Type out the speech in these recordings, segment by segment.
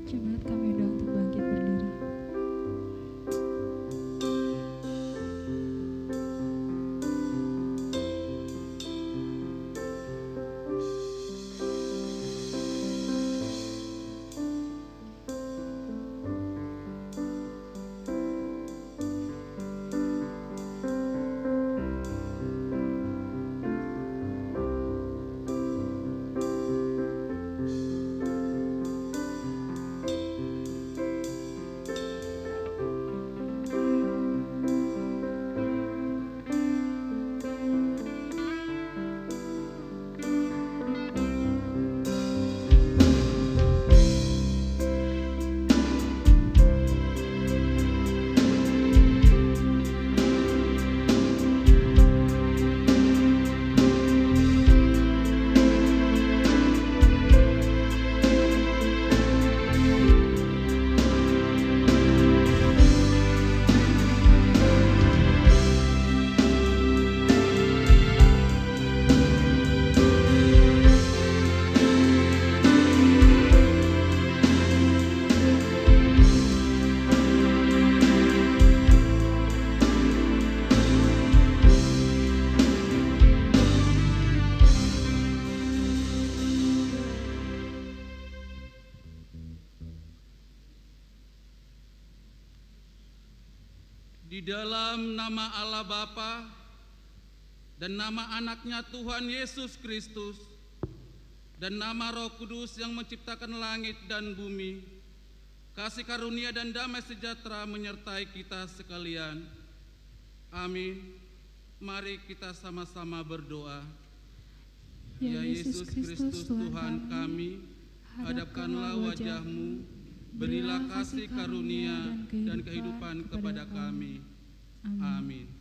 Jemaat kami undang untuk bangkit berdiri. Di dalam nama Allah Bapa dan nama anaknya Tuhan Yesus Kristus dan nama Roh Kudus yang menciptakan langit dan bumi, kasih karunia dan damai sejahtera menyertai kita sekalian. Amin. Mari kita sama-sama berdoa. Ya Yesus Kristus Tuhan kami, hadapkanlah wajah-Mu, berilah kasih karunia dan kehidupan kepada kami. Amin.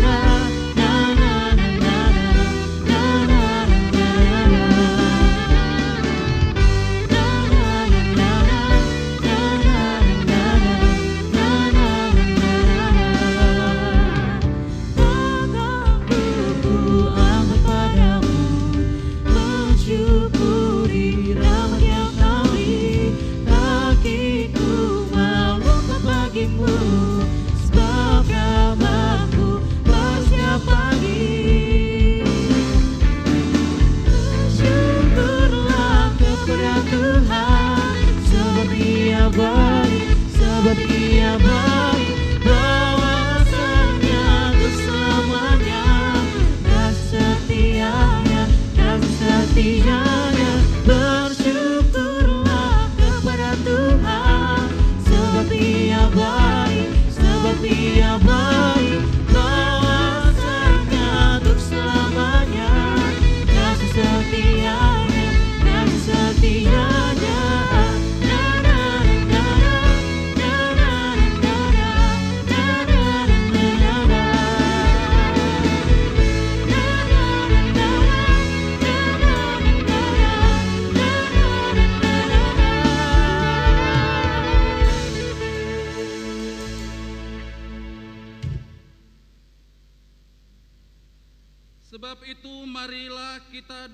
Na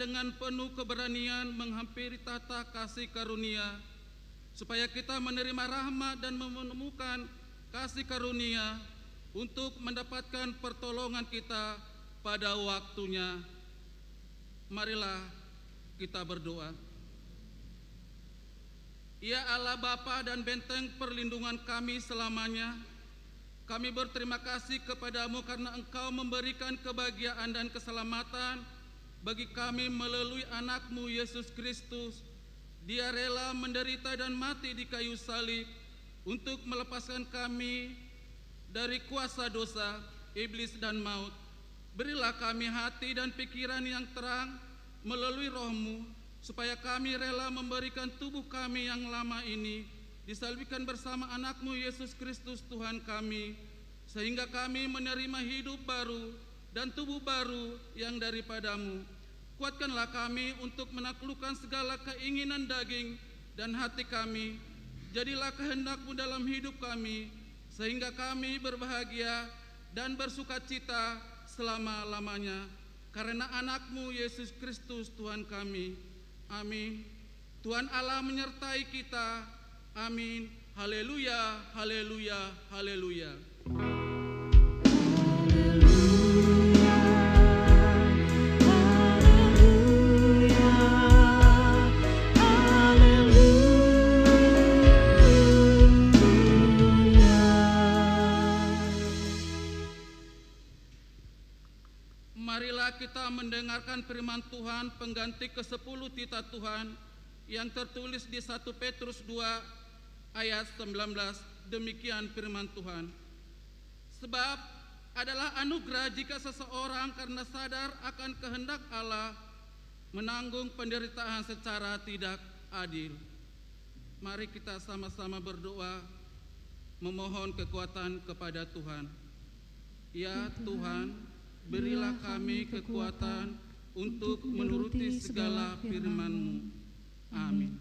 dengan penuh keberanian menghampiri tahta kasih karunia, supaya kita menerima rahmat dan menemukan kasih karunia untuk mendapatkan pertolongan kita pada waktunya. Marilah kita berdoa. Ya Allah Bapa dan benteng perlindungan kami selamanya, kami berterima kasih kepadamu karena Engkau memberikan kebahagiaan dan keselamatan bagi kami melalui anak-Mu Yesus Kristus. Dia rela menderita dan mati di kayu salib untuk melepaskan kami dari kuasa dosa, iblis dan maut. Berilah kami hati dan pikiran yang terang melalui Roh-Mu, supaya kami rela memberikan tubuh kami yang lama ini disalibkan bersama anak-Mu Yesus Kristus Tuhan kami, sehingga kami menerima hidup baru dan tubuh baru yang daripada-Mu. Kuatkanlah kami untuk menaklukkan segala keinginan daging dan hati kami. Jadilah kehendak-Mu dalam hidup kami, sehingga kami berbahagia dan bersukacita selama-lamanya. Karena anak-Mu Yesus Kristus Tuhan kami. Amin. Tuhan Allah menyertai kita. Amin. Haleluya, haleluya, haleluya. Marilah kita mendengarkan firman Tuhan pengganti ke-10 titah Tuhan yang tertulis di 1 Petrus 2 ayat 19. Demikian firman Tuhan. Sebab adalah anugerah jika seseorang karena sadar akan kehendak Allah menanggung penderitaan secara tidak adil. Mari kita sama-sama berdoa memohon kekuatan kepada Tuhan. Ya Tuhan, berilah kami kekuatan untuk menuruti segala firman-Mu. Amin.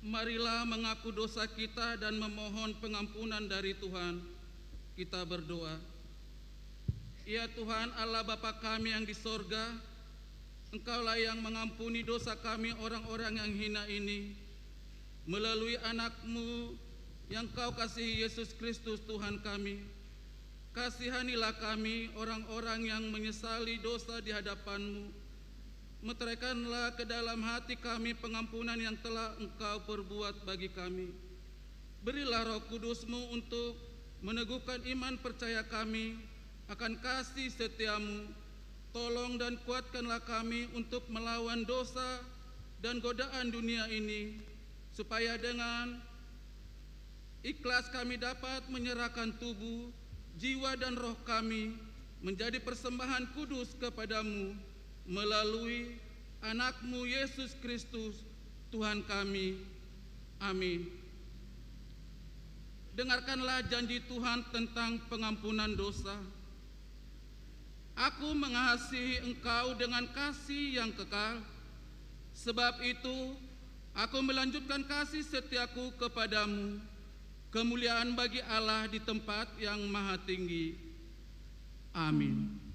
Marilah mengaku dosa kita dan memohon pengampunan dari Tuhan. Kita berdoa. Ya Tuhan Allah Bapa kami yang di sorga, Engkaulah yang mengampuni dosa kami orang-orang yang hina ini, melalui anak-Mu yang Kau kasihi, Yesus Kristus Tuhan kami. Kasihanilah kami orang-orang yang menyesali dosa di hadapan-Mu. Meteraikanlah ke dalam hati kami pengampunan yang telah Engkau perbuat bagi kami. Berilah Roh Kudus-Mu untuk meneguhkan iman percaya kami akan kasih setia-Mu. Tolong dan kuatkanlah kami untuk melawan dosa dan godaan dunia ini, supaya dengan ikhlas kami dapat menyerahkan tubuh, jiwa dan roh kami menjadi persembahan kudus kepadamu melalui anak-Mu Yesus Kristus Tuhan kami. Amin. Dengarkanlah janji Tuhan tentang pengampunan dosa. Aku mengasihi engkau dengan kasih yang kekal. Sebab itu, aku melanjutkan kasih setiaku kepadamu. Kemuliaan bagi Allah di tempat yang maha tinggi. Amin.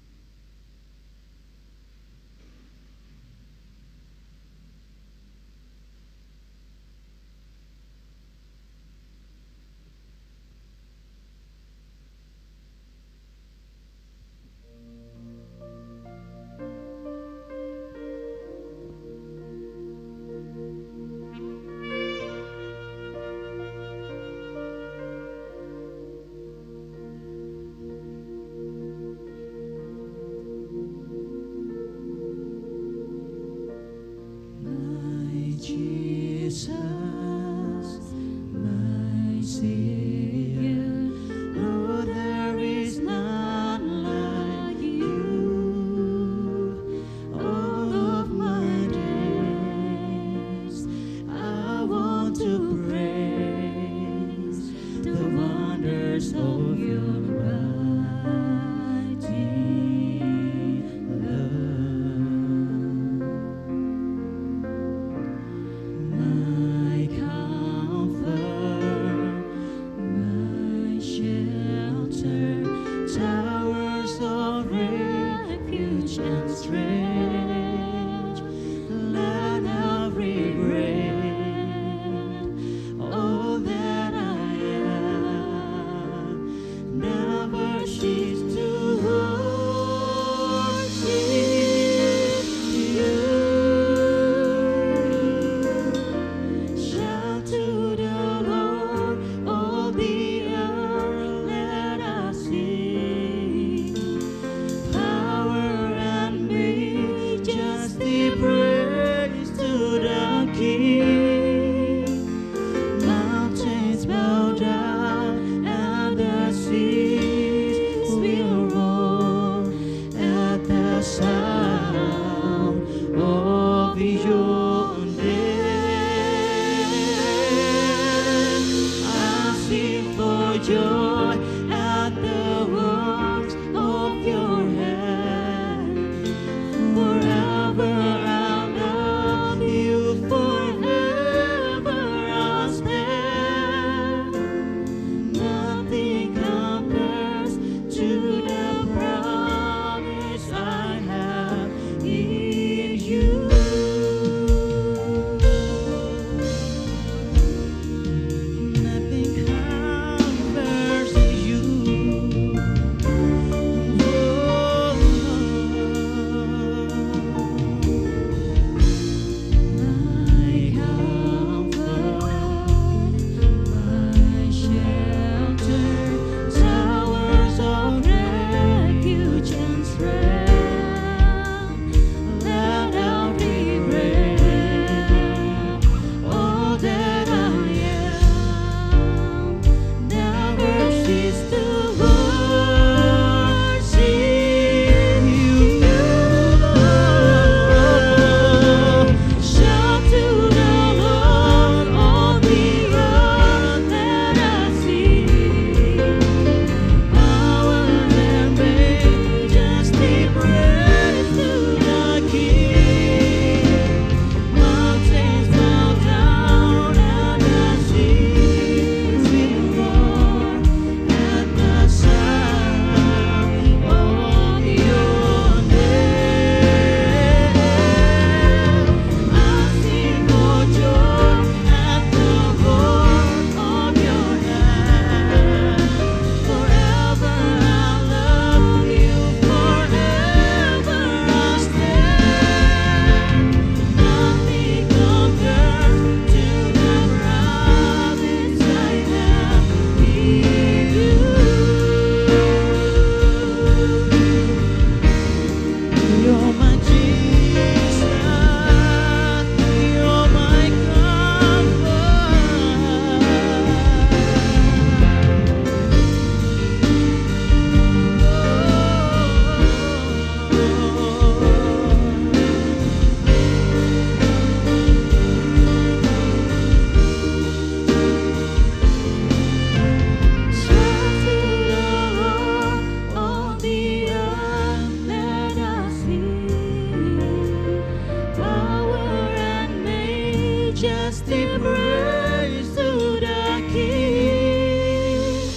majesty praise to the King.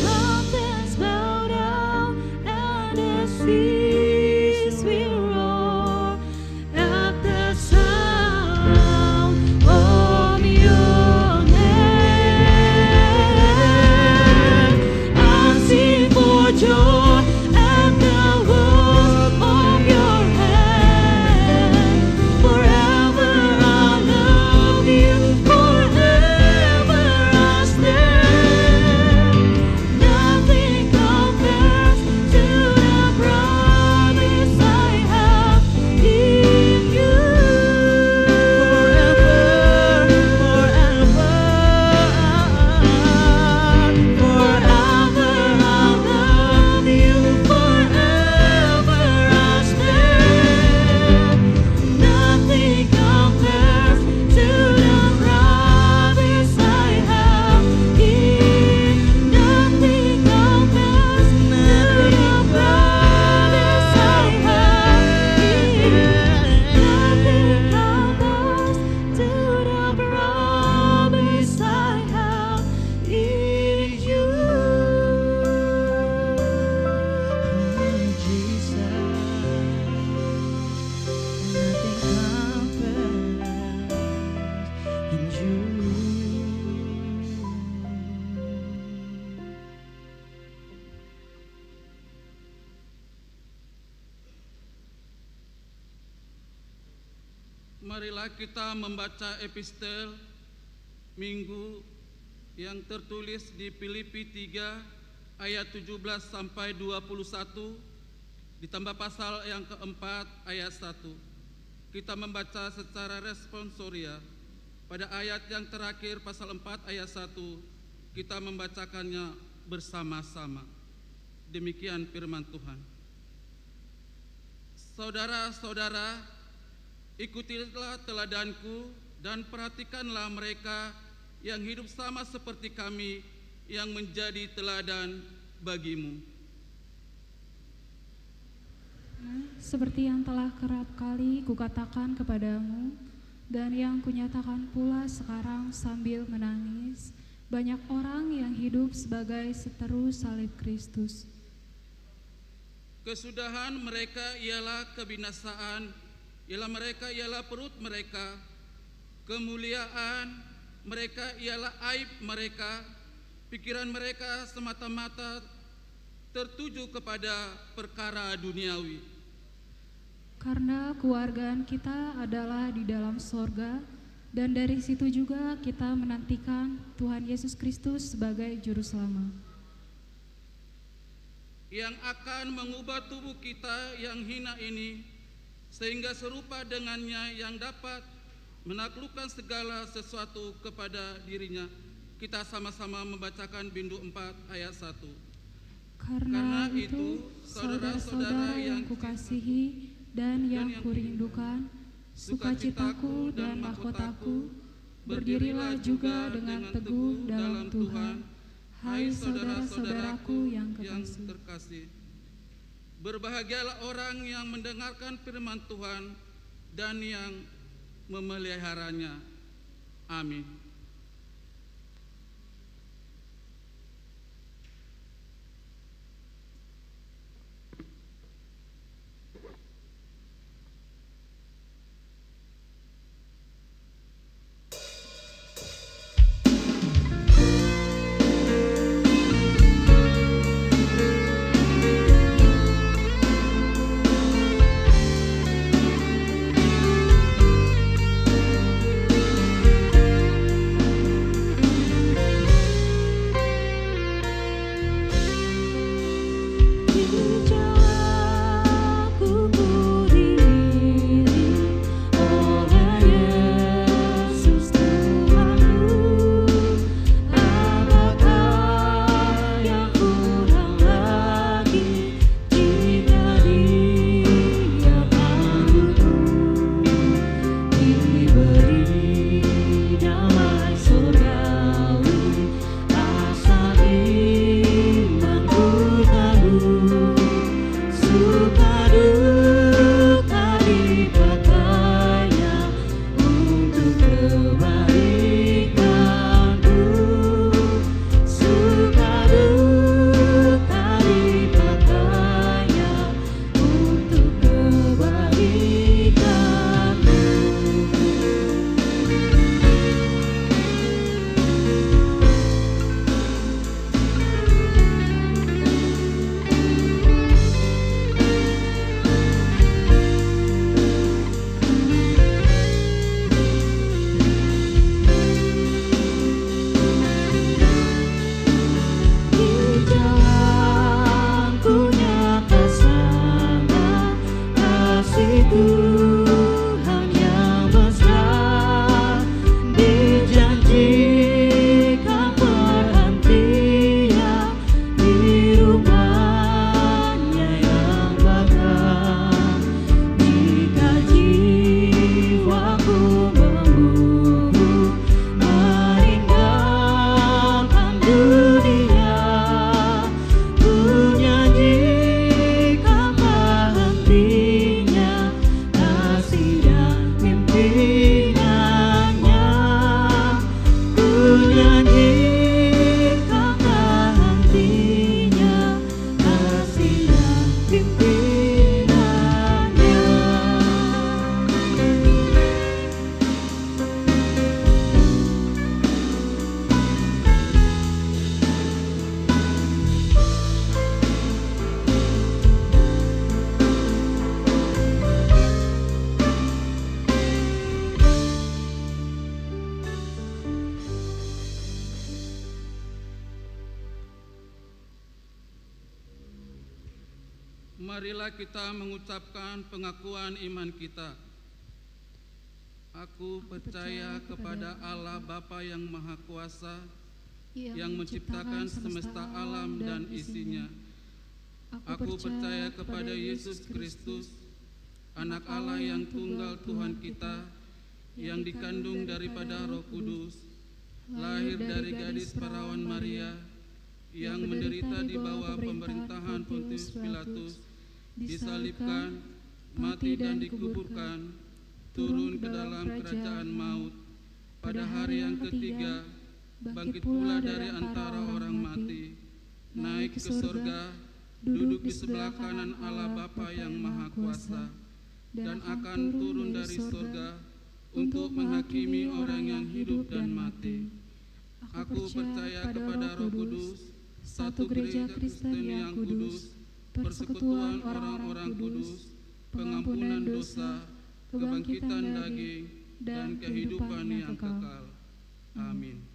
Mountains bow down and the seas will roar at the sound of your name. I sing for joy at the work of your hand. Forever I love you, forever I stand. Nothing compares to the promise I have in you. Forever I love you, forever I stand. Nothing compares to the promise I have in. Nothing compares to the promise I have in. Nothing compares to the promise I have in you. Jesus, nothing compares in you. Marilah kita membaca epistel Minggu yang tertulis di Filipi 3 ayat 17 sampai 21 ditambah pasal yang keempat ayat 1. Kita membaca secara responsoria. Pada ayat yang terakhir pasal 4 ayat 1 kita membacakannya bersama-sama. Demikian firman Tuhan. Saudara-saudara, ikutilah teladanku dan perhatikanlah mereka yang hidup sama seperti kami yang menjadi teladan bagimu. Seperti yang telah kerap kali kukatakan kepadamu, dan yang kunyatakan pula sekarang sambil menangis, banyak orang yang hidup sebagai seteru salib Kristus. Kesudahan mereka ialah kebinasaan, ialah perut mereka. Kemuliaan mereka ialah aib mereka. Pikiran mereka semata-mata tertuju kepada perkara duniawi. Karena keluargaan kita adalah di dalam sorga, dan dari situ juga kita menantikan Tuhan Yesus Kristus sebagai Juru Selamat, yang akan mengubah tubuh kita yang hina ini sehingga serupa dengannya, yang dapat menaklukkan segala sesuatu kepada dirinya. Kita sama-sama membacakan Bindu 4 ayat 1. Karena itu, saudara-saudara yang kukasihi dan yang kurindukan, sukacitaku dan mahkotaku, berdirilah juga dengan teguh dalam Tuhan. Hai saudara-saudaraku yang terkasih, berbahagialah orang yang mendengarkan firman Tuhan dan yang memeliharanya. Amin. Marilah kita mengucapkan pengakuan iman kita. Aku percaya kepada Allah Bapa yang Maha Kuasa, yang menciptakan semesta alam dan isinya. Aku percaya kepada Yesus Kristus, Anak Allah yang tunggal Tuhan kita, yang dikandung daripada Roh Kudus, lahir dari gadis perawan Maria, yang menderita di bawah pemerintahan Pontius Pilatus, disalibkan, mati dan dikuburkan, turun ke dalam kerajaan maut, pada hari yang ketiga bangkit pula dari antara orang mati, naik ke surga, duduk di sebelah kanan Allah Bapa yang Maha Kuasa, dan akan turun dari surga untuk menghakimi orang yang hidup dan mati. Aku percaya kepada Roh Kudus, satu gereja Kristen yang kudus, persekutuan orang-orang kudus, pengampunan dosa, kebangkitan daging, dan kehidupan yang kekal. Amin.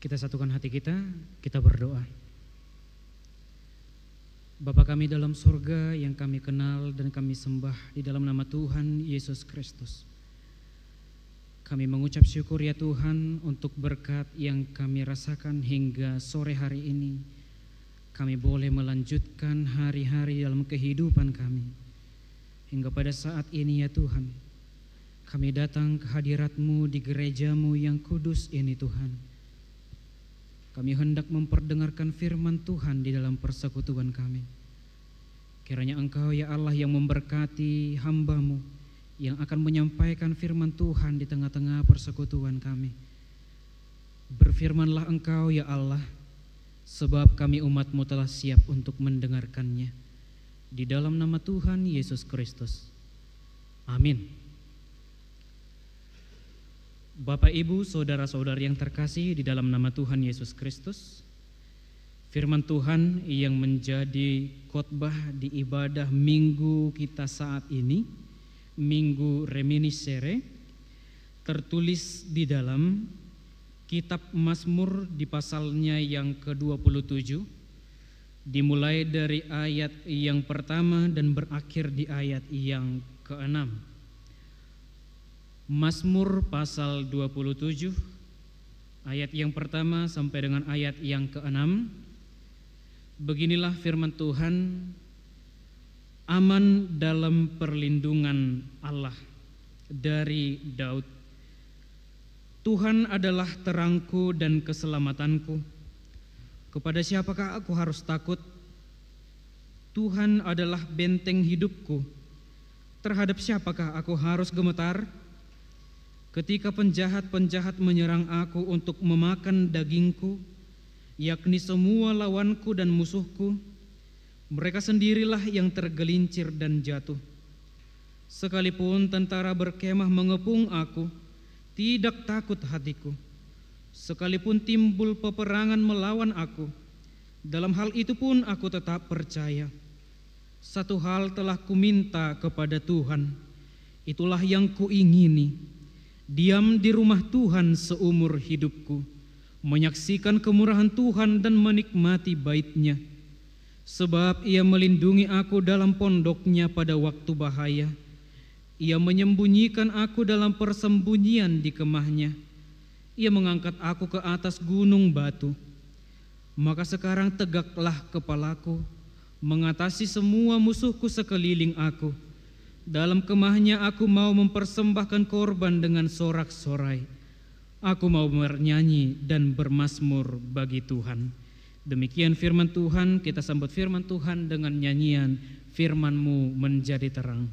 Kita satukan hati kita berdoa. Bapa kami dalam surga yang kami kenal dan kami sembah di dalam nama Tuhan Yesus Kristus. Kami mengucap syukur ya Tuhan untuk berkat yang kami rasakan hingga sore hari ini. Kami boleh melanjutkan hari-hari dalam kehidupan kami. Hingga pada saat ini ya Tuhan, kami datang ke hadirat-Mu di gereja-Mu yang kudus ini Tuhan. Kami hendak memperdengarkan firman Tuhan di dalam persekutuan kami. Kiranya Engkau ya Allah yang memberkati hamba-Mu yang akan menyampaikan firman Tuhan di tengah-tengah persekutuan kami. Berfirmanlah Engkau ya Allah, sebab kami umat-Mu telah siap untuk mendengarkannya. Di dalam nama Tuhan Yesus Kristus. Amin. Bapak, Ibu, saudara-saudari yang terkasih di dalam nama Tuhan Yesus Kristus, firman Tuhan yang menjadi khotbah di ibadah minggu kita saat ini, Minggu Reminiscere, tertulis di dalam kitab Mazmur di pasalnya yang ke-27, dimulai dari ayat yang pertama dan berakhir di ayat yang ke-6. Mazmur pasal 27, ayat yang pertama sampai dengan ayat yang ke-6. Beginilah firman Tuhan. Aman dalam perlindungan Allah, dari Daud. Tuhan adalah terangku dan keselamatanku. Kepada siapakah aku harus takut? Tuhan adalah benteng hidupku. Terhadap siapakah aku harus gemetar? Ketika penjahat-penjahat menyerang aku untuk memakan dagingku, yakni semua lawanku dan musuhku, mereka sendirilah yang tergelincir dan jatuh. Sekalipun tentara berkemah mengepung aku, tidak takut hatiku. Sekalipun timbul peperangan melawan aku, dalam hal itu pun aku tetap percaya. Satu hal telah kuminta kepada Tuhan, itulah yang kuingini, diam di rumah Tuhan seumur hidupku, menyaksikan kemurahan Tuhan dan menikmati bait-Nya. Sebab Ia melindungi aku dalam pondok-Nya pada waktu bahaya. Ia menyembunyikan aku dalam persembunyian di kemah-Nya. Ia mengangkat aku ke atas gunung batu. Maka sekarang tegaklah kepalaku, mengatasi semua musuhku sekeliling aku. Dalam kemah-Nya aku mau mempersembahkan korban dengan sorak-sorai. Aku mau bernyanyi dan bermazmur bagi Tuhan. Demikian firman Tuhan, kita sambut firman Tuhan dengan nyanyian Firman-Mu menjadi terang.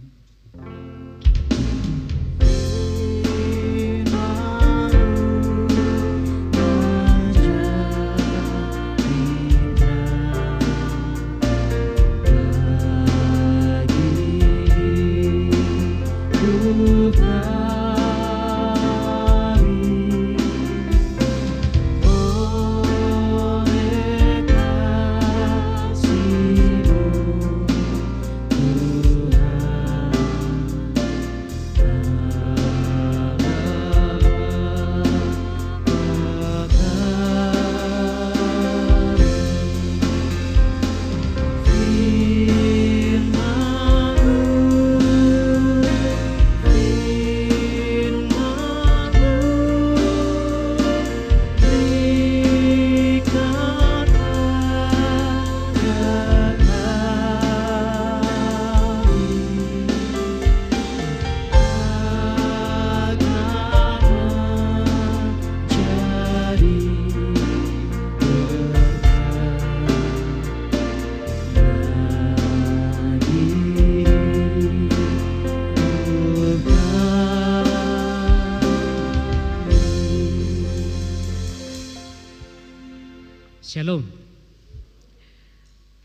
Shalom.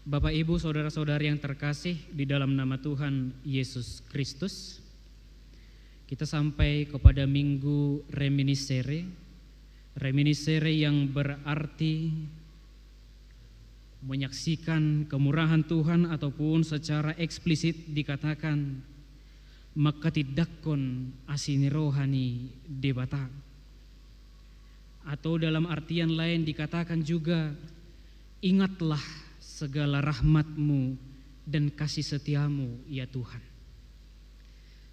Bapak, Ibu, saudara-saudari yang terkasih di dalam nama Tuhan Yesus Kristus, kita sampai kepada Minggu Reminiscere. Reminiscere yang berarti menyaksikan kemurahan Tuhan ataupun secara eksplisit dikatakan makatidakkon asini rohani debata. Atau dalam artian lain dikatakan juga, ingatlah segala rahmat-Mu dan kasih setia-Mu ya Tuhan.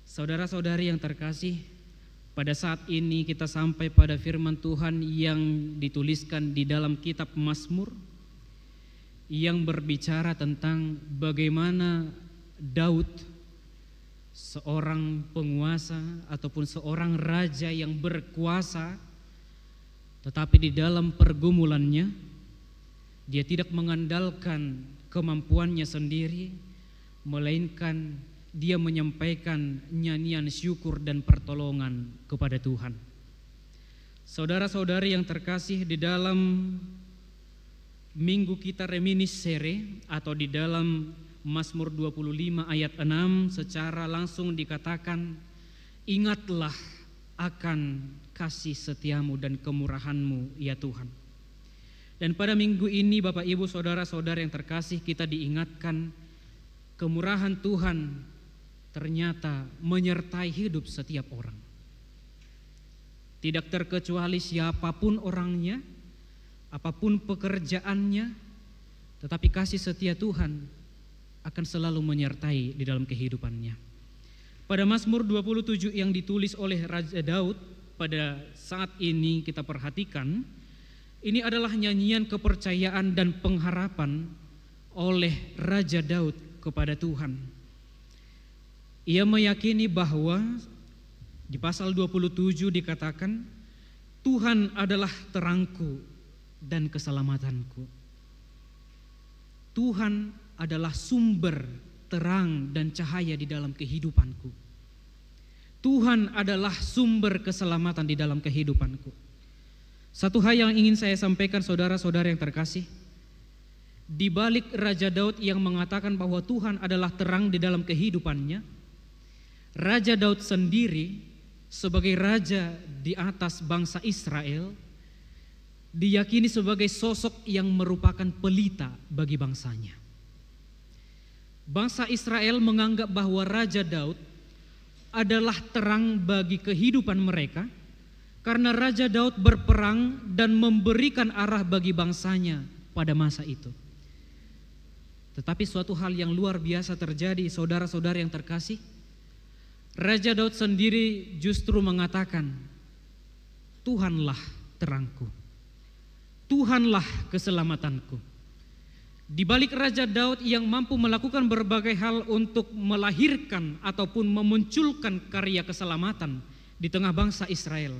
Saudara-saudari yang terkasih, pada saat ini kita sampai pada firman Tuhan yang dituliskan di dalam kitab Mazmur yang berbicara tentang bagaimana Daud, seorang penguasa ataupun seorang raja yang berkuasa, tetapi di dalam pergumulannya dia tidak mengandalkan kemampuannya sendiri, melainkan dia menyampaikan nyanyian syukur dan pertolongan kepada Tuhan. Saudara-saudari yang terkasih, di dalam minggu kita reminiscere atau di dalam Mazmur 25 ayat 6 secara langsung dikatakan, ingatlah akan kasih setiamu dan kemurahanmu ya Tuhan. Dan pada minggu ini Bapak Ibu saudara-saudara yang terkasih, kita diingatkan kemurahan Tuhan ternyata menyertai hidup setiap orang. Tidak terkecuali siapapun orangnya, apapun pekerjaannya, tetapi kasih setia Tuhan akan selalu menyertai di dalam kehidupannya. Pada Mazmur 27 yang ditulis oleh Raja Daud pada saat ini kita perhatikan, ini adalah nyanyian kepercayaan dan pengharapan oleh Raja Daud kepada Tuhan. Ia meyakini bahwa di pasal 27 dikatakan, Tuhan adalah terangku dan keselamatanku. Tuhan adalah sumber terang dan cahaya di dalam kehidupanku. Tuhan adalah sumber keselamatan di dalam kehidupanku. Satu hal yang ingin saya sampaikan saudara-saudara yang terkasih, di balik Raja Daud yang mengatakan bahwa Tuhan adalah terang di dalam kehidupannya, Raja Daud sendiri sebagai raja di atas bangsa Israel diyakini sebagai sosok yang merupakan pelita bagi bangsanya. Bangsa Israel menganggap bahwa Raja Daud adalah terang bagi kehidupan mereka karena Raja Daud berperang dan memberikan arah bagi bangsanya pada masa itu. Tetapi suatu hal yang luar biasa terjadi saudara-saudara yang terkasih. Raja Daud sendiri justru mengatakan, Tuhanlah terangku, Tuhanlah keselamatanku. Di balik Raja Daud yang mampu melakukan berbagai hal untuk melahirkan ataupun memunculkan karya keselamatan di tengah bangsa Israel,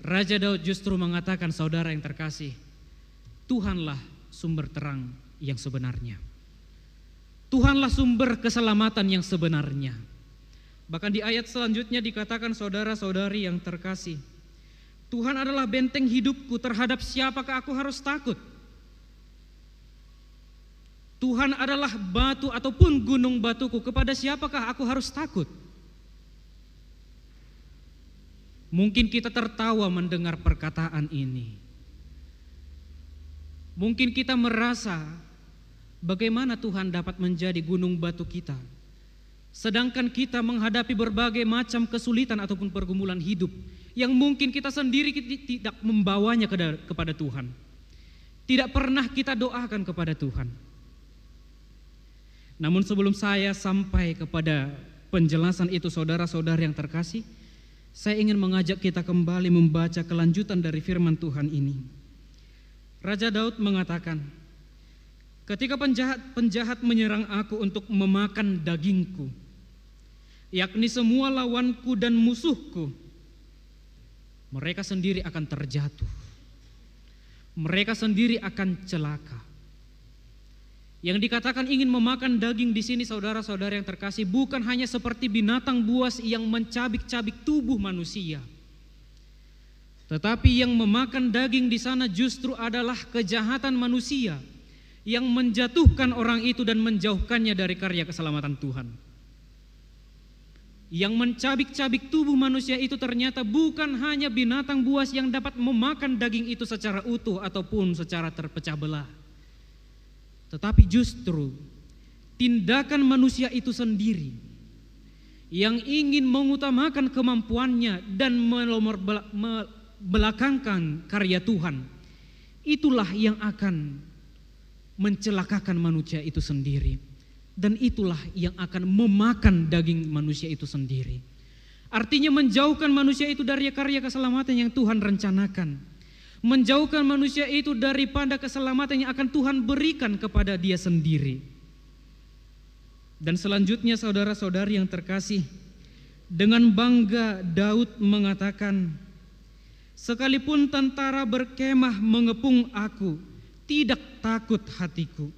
Raja Daud justru mengatakan, saudara yang terkasih, Tuhanlah sumber terang yang sebenarnya. Tuhanlah sumber keselamatan yang sebenarnya. Bahkan di ayat selanjutnya dikatakan saudara-saudari yang terkasih, Tuhan adalah benteng hidupku, terhadap siapakah aku harus takut? Tuhan adalah batu ataupun gunung batuku, kepada siapakah aku harus takut? Mungkin kita tertawa mendengar perkataan ini. Mungkin kita merasa, bagaimana Tuhan dapat menjadi gunung batu kita, sedangkan kita menghadapi berbagai macam kesulitan ataupun pergumulan hidup yang mungkin kita sendiri tidak membawanya kepada Tuhan, tidak pernah kita doakan kepada Tuhan. Namun sebelum saya sampai kepada penjelasan itu saudara-saudara yang terkasih, saya ingin mengajak kita kembali membaca kelanjutan dari firman Tuhan ini. Raja Daud mengatakan, ketika penjahat menyerang aku untuk memakan dagingku, yakni semua lawanku dan musuhku, mereka sendiri akan terjatuh, mereka sendiri akan celaka. Yang dikatakan ingin memakan daging di sini saudara-saudara yang terkasih, bukan hanya seperti binatang buas yang mencabik-cabik tubuh manusia, tetapi yang memakan daging di sana justru adalah kejahatan manusia yang menjatuhkan orang itu dan menjauhkannya dari karya keselamatan Tuhan. Yang mencabik-cabik tubuh manusia itu ternyata bukan hanya binatang buas yang dapat memakan daging itu secara utuh ataupun secara terpecah belah, tetapi justru tindakan manusia itu sendiri yang ingin mengutamakan kemampuannya dan membelakangkan karya Tuhan. Itulah yang akan mencelakakan manusia itu sendiri. dan itulah yang akan memakan daging manusia itu sendiri. Artinya menjauhkan manusia itu dari karya keselamatan yang Tuhan rencanakan. Menjauhkan manusia itu daripada keselamatan yang akan Tuhan berikan kepada dia sendiri. Dan selanjutnya saudara-saudari yang terkasih, dengan bangga Daud mengatakan, sekalipun tentara berkemah mengepung aku, tidak takut hatiku.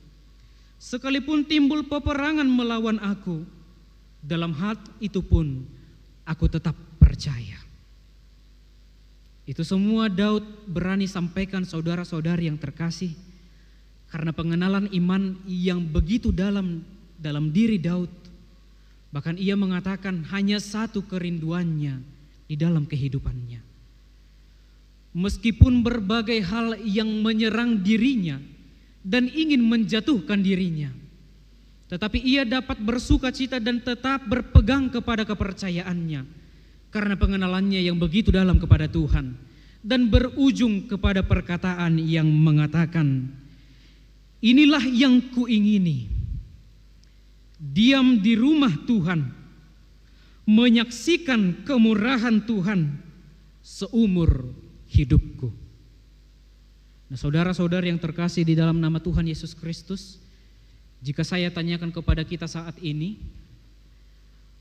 Sekalipun timbul peperangan melawan aku, dalam hal itu pun aku tetap percaya. Itu semua Daud berani sampaikan saudara-saudari yang terkasih, karena pengenalan iman yang begitu dalam diri Daud. Bahkan ia mengatakan hanya satu kerinduannya di dalam kehidupannya. Meskipun berbagai hal yang menyerang dirinya dan ingin menjatuhkan dirinya, tetapi ia dapat bersukacita dan tetap berpegang kepada kepercayaannya karena pengenalannya yang begitu dalam kepada Tuhan, dan berujung kepada perkataan yang mengatakan, inilah yang kuingini, diam di rumah Tuhan, menyaksikan kemurahan Tuhan seumur hidupku. Nah, saudara-saudara yang terkasih di dalam nama Tuhan Yesus Kristus, jika saya tanyakan kepada kita saat ini,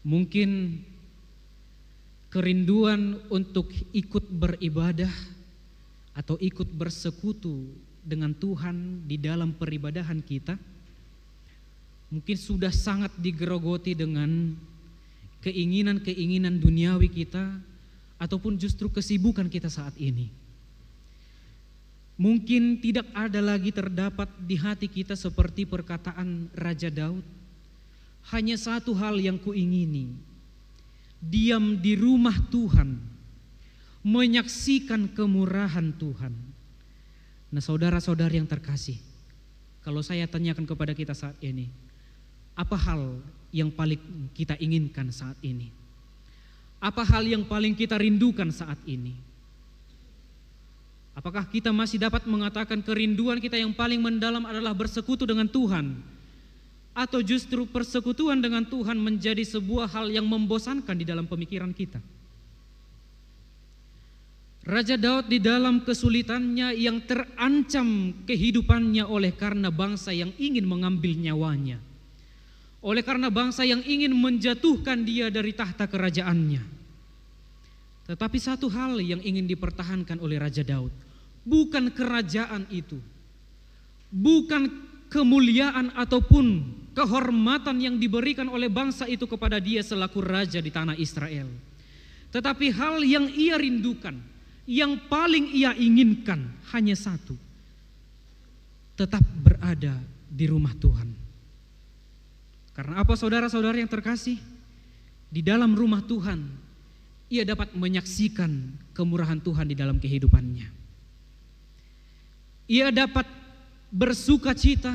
mungkin kerinduan untuk ikut beribadah atau ikut bersekutu dengan Tuhan di dalam peribadahan kita mungkin sudah sangat digerogoti dengan keinginan-keinginan duniawi kita ataupun justru kesibukan kita saat ini. Mungkin tidak ada lagi terdapat di hati kita seperti perkataan Raja Daud, hanya satu hal yang kuingini, diam di rumah Tuhan, menyaksikan kemurahan Tuhan. Nah, saudara-saudari yang terkasih, kalau saya tanyakan kepada kita saat ini, apa hal yang paling kita inginkan saat ini? Apa hal yang paling kita rindukan saat ini? Apakah kita masih dapat mengatakan kerinduan kita yang paling mendalam adalah bersekutu dengan Tuhan? Atau justru persekutuan dengan Tuhan menjadi sebuah hal yang membosankan di dalam pemikiran kita? Raja Daud di dalam kesulitannya yang terancam kehidupannya oleh karena bangsa yang ingin mengambil nyawanya, oleh karena bangsa yang ingin menjatuhkan dia dari tahta kerajaannya. Tetapi satu hal yang ingin dipertahankan oleh Raja Daud, bukan kerajaan itu, bukan kemuliaan ataupun kehormatan yang diberikan oleh bangsa itu kepada dia selaku raja di tanah Israel, tetapi hal yang ia rindukan, yang paling ia inginkan hanya satu, tetap berada di rumah Tuhan. Karena apa, saudara-saudara yang terkasih? Di dalam rumah Tuhan ia dapat menyaksikan kemurahan Tuhan di dalam kehidupannya. Ia dapat bersukacita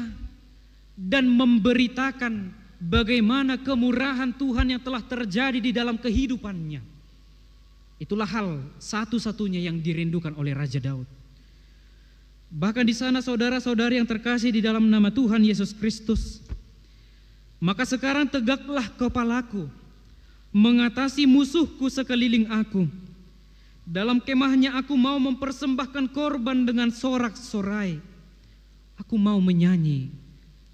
dan memberitakan bagaimana kemurahan Tuhan yang telah terjadi di dalam kehidupannya. Itulah hal satu-satunya yang dirindukan oleh Raja Daud. Bahkan di sana, saudara-saudari yang terkasih di dalam nama Tuhan Yesus Kristus, maka sekarang tegaklah kepalaku, mengatasi musuhku sekeliling aku. Dalam kemahnya aku mau mempersembahkan korban dengan sorak-sorai. Aku mau menyanyi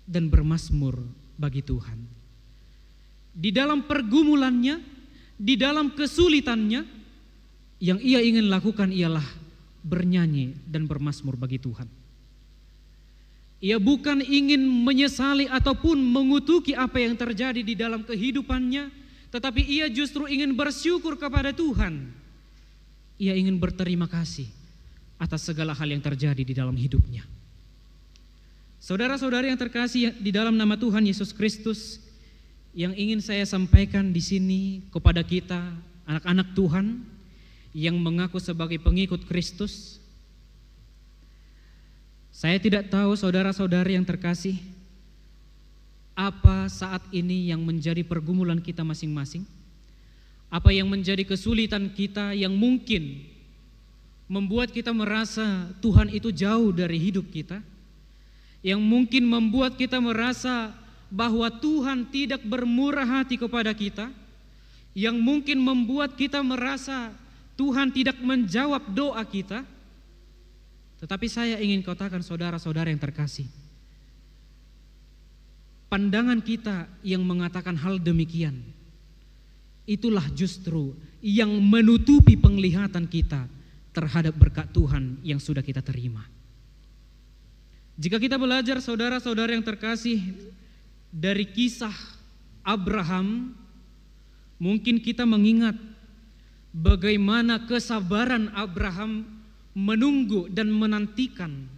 dan bermazmur bagi Tuhan. Di dalam pergumulannya, di dalam kesulitannya, yang ia ingin lakukan ialah bernyanyi dan bermazmur bagi Tuhan. Ia bukan ingin menyesali ataupun mengutuki apa yang terjadi di dalam kehidupannya, tetapi ia justru ingin bersyukur kepada Tuhan. Ia ingin berterima kasih atas segala hal yang terjadi di dalam hidupnya. Saudara-saudari yang terkasih di dalam nama Tuhan Yesus Kristus, yang ingin saya sampaikan di sini kepada kita, anak-anak Tuhan yang mengaku sebagai pengikut Kristus. Saya tidak tahu saudara-saudari yang terkasih, apa saat ini yang menjadi pergumulan kita masing-masing? Apa yang menjadi kesulitan kita yang mungkin membuat kita merasa Tuhan itu jauh dari hidup kita? Yang mungkin membuat kita merasa bahwa Tuhan tidak bermurah hati kepada kita, yang mungkin membuat kita merasa Tuhan tidak menjawab doa kita. Tetapi saya ingin katakan saudara-saudara yang terkasih, pandangan kita yang mengatakan hal demikian, itulah justru yang menutupi penglihatan kita terhadap berkat Tuhan yang sudah kita terima. Jika kita belajar saudara-saudara yang terkasih dari kisah Abraham, mungkin kita mengingat bagaimana kesabaran Abraham menunggu dan menantikan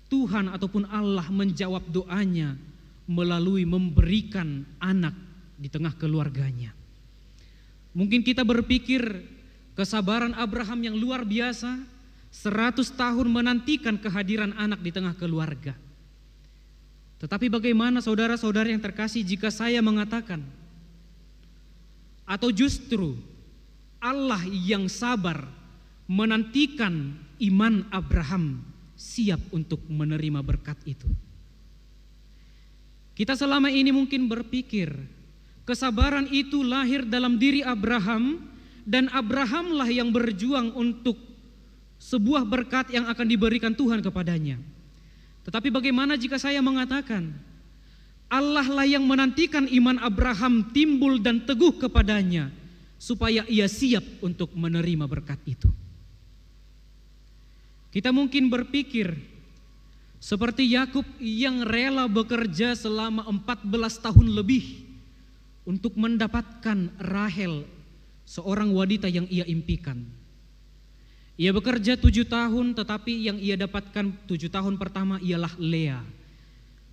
Tuhan ataupun Allah menjawab doanya melalui memberikan anak di tengah keluarganya. Mungkin kita berpikir kesabaran Abraham yang luar biasa, 100 tahun menantikan kehadiran anak di tengah keluarga. Tetapi bagaimana saudara-saudara yang terkasih jika saya mengatakan, atau justru Allah yang sabar menantikan iman Abraham siap untuk menerima berkat itu. Kita selama ini mungkin berpikir kesabaran itu lahir dalam diri Abraham, dan Abrahamlah yang berjuang untuk sebuah berkat yang akan diberikan Tuhan kepadanya. Tetapi bagaimana jika saya mengatakan Allah lah yang menantikan iman Abraham timbul dan teguh kepadanya supaya ia siap untuk menerima berkat itu. Kita mungkin berpikir seperti Yakub yang rela bekerja selama 14 tahun lebih untuk mendapatkan Rahel, seorang wanita yang ia impikan. Ia bekerja 7 tahun, tetapi yang ia dapatkan 7 tahun pertama ialah Lea.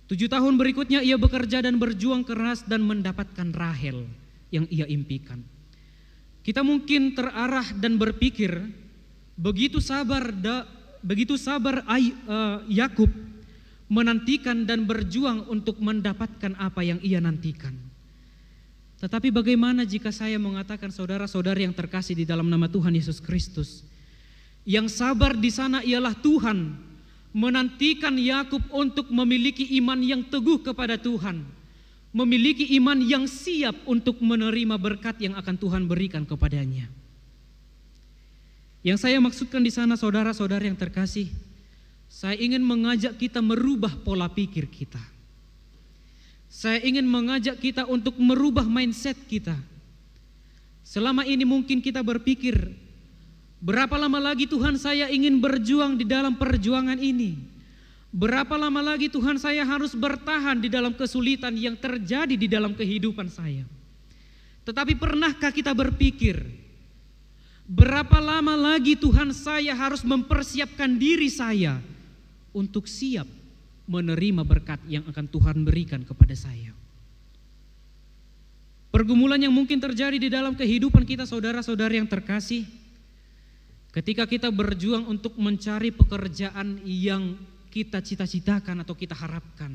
7 tahun berikutnya ia bekerja dan berjuang keras dan mendapatkan Rahel yang ia impikan. Kita mungkin terarah dan berpikir begitu sabar Yakub menantikan dan berjuang untuk mendapatkan apa yang ia nantikan. Tetapi bagaimana jika saya mengatakan saudara-saudara yang terkasih di dalam nama Tuhan Yesus Kristus, yang sabar di sana ialah Tuhan menantikan Yakub untuk memiliki iman yang teguh kepada Tuhan, memiliki iman yang siap untuk menerima berkat yang akan Tuhan berikan kepadanya. Yang saya maksudkan di sana saudara-saudara yang terkasih, saya ingin mengajak kita merubah pola pikir kita. Saya ingin mengajak kita untuk merubah mindset kita. Selama ini mungkin kita berpikir, berapa lama lagi Tuhan saya ingin berjuang di dalam perjuangan ini? Berapa lama lagi Tuhan saya harus bertahan di dalam kesulitan yang terjadi di dalam kehidupan saya? Tetapi pernahkah kita berpikir, berapa lama lagi Tuhan saya harus mempersiapkan diri saya untuk siap menerima berkat yang akan Tuhan berikan kepada saya? Pergumulan yang mungkin terjadi di dalam kehidupan kita saudara-saudara yang terkasih, ketika kita berjuang untuk mencari pekerjaan yang kita cita-citakan atau kita harapkan,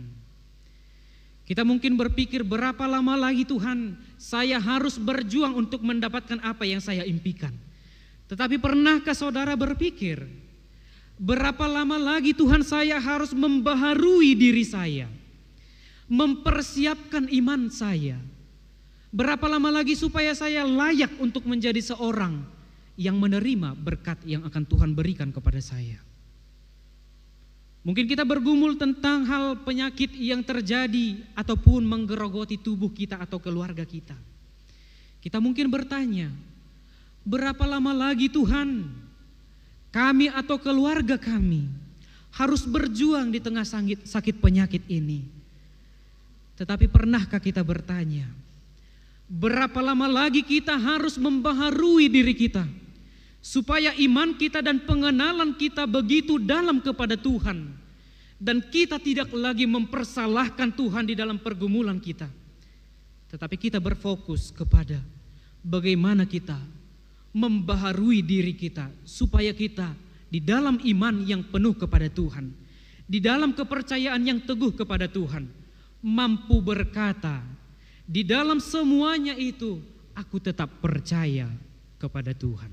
kita mungkin berpikir berapa lama lagi Tuhan saya harus berjuang untuk mendapatkan apa yang saya impikan. Tetapi pernahkah saudara berpikir, berapa lama lagi Tuhan saya harus membaharui diri saya, mempersiapkan iman saya? Berapa lama lagi supaya saya layak untuk menjadi seorang yang menerima berkat yang akan Tuhan berikan kepada saya? Mungkin kita bergumul tentang hal penyakit yang terjadi ataupun menggerogoti tubuh kita atau keluarga kita. Kita mungkin bertanya, berapa lama lagi Tuhan kami atau keluarga kami harus berjuang di tengah sakit penyakit ini? Tetapi pernahkah kita bertanya, berapa lama lagi kita harus membaharui diri kita supaya iman kita dan pengenalan kita begitu dalam kepada Tuhan, dan kita tidak lagi mempersalahkan Tuhan di dalam pergumulan kita, tetapi kita berfokus kepada bagaimana kita membaharui diri kita supaya kita di dalam iman yang penuh kepada Tuhan, di dalam kepercayaan yang teguh kepada Tuhan, mampu berkata, di dalam semuanya itu aku tetap percaya kepada Tuhan.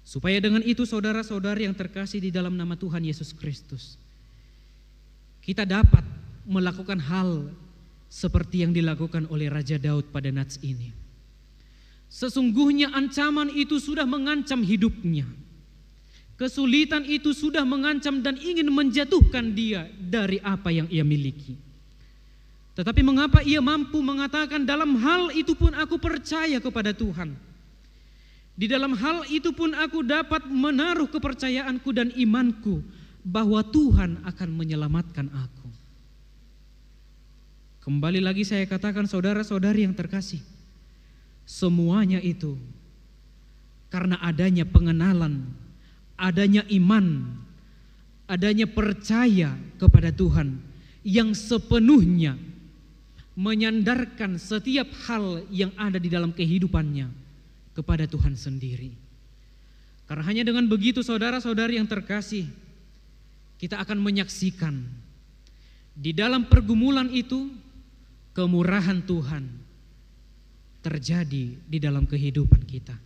Supaya dengan itu saudara-saudara yang terkasih di dalam nama Tuhan Yesus Kristus, kita dapat melakukan hal seperti yang dilakukan oleh Raja Daud pada nats ini. Sesungguhnya ancaman itu sudah mengancam hidupnya. Kesulitan itu sudah mengancam dan ingin menjatuhkan dia dari apa yang ia miliki. Tetapi mengapa ia mampu mengatakan, dalam hal itu pun aku percaya kepada Tuhan. Di dalam hal itu pun aku dapat menaruh kepercayaanku dan imanku bahwa Tuhan akan menyelamatkan aku. Kembali lagi saya katakan, saudara-saudari yang terkasih, semuanya itu karena adanya pengenalan, adanya iman, adanya percaya kepada Tuhan yang sepenuhnya menyandarkan setiap hal yang ada di dalam kehidupannya kepada Tuhan sendiri. Karena hanya dengan begitu, saudara-saudari yang terkasih, kita akan menyaksikan di dalam pergumulan itu kemurahan Tuhan terjadi di dalam kehidupan kita.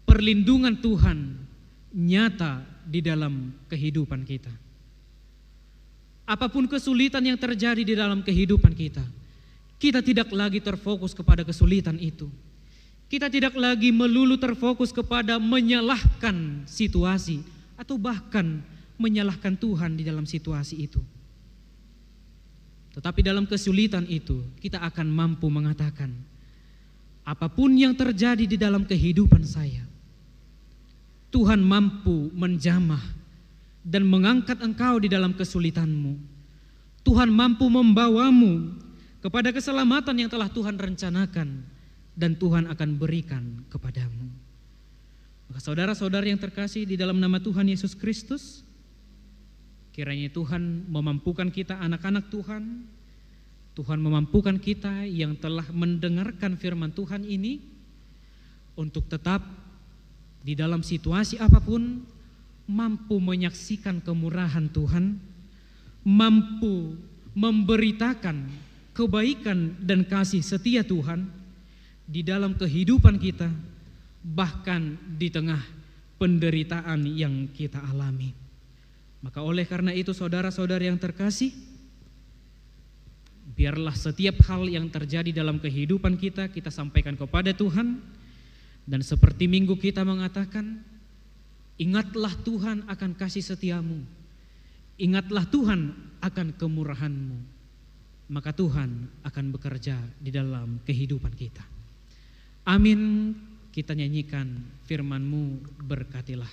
Perlindungan Tuhan nyata di dalam kehidupan kita. Apapun kesulitan yang terjadi di dalam kehidupan kita, kita tidak lagi terfokus kepada kesulitan itu. Kita tidak lagi melulu terfokus kepada menyalahkan situasi atau bahkan menyalahkan Tuhan di dalam situasi itu. Tetapi dalam kesulitan itu kita akan mampu mengatakan, apapun yang terjadi di dalam kehidupan saya, Tuhan mampu menjamah dan mengangkat engkau di dalam kesulitanmu. Tuhan mampu membawamu kepada keselamatan yang telah Tuhan rencanakan dan Tuhan akan berikan kepadamu. Maka saudara-saudara yang terkasih di dalam nama Tuhan Yesus Kristus, kiranya Tuhan memampukan kita anak-anak Tuhan. Tuhan memampukan kita yang telah mendengarkan firman Tuhan ini untuk tetap di dalam situasi apapun mampu menyaksikan kemurahan Tuhan, mampu memberitakan kebaikan dan kasih setia Tuhan di dalam kehidupan kita, bahkan di tengah penderitaan yang kita alami. Maka oleh karena itu, saudara-saudara yang terkasih, biarlah setiap hal yang terjadi dalam kehidupan kita, kita sampaikan kepada Tuhan. Dan seperti minggu kita mengatakan, ingatlah Tuhan akan kasih setiamu, ingatlah Tuhan akan kemurahanmu, maka Tuhan akan bekerja di dalam kehidupan kita. Amin. Kita nyanyikan firman-Mu, berkatilah.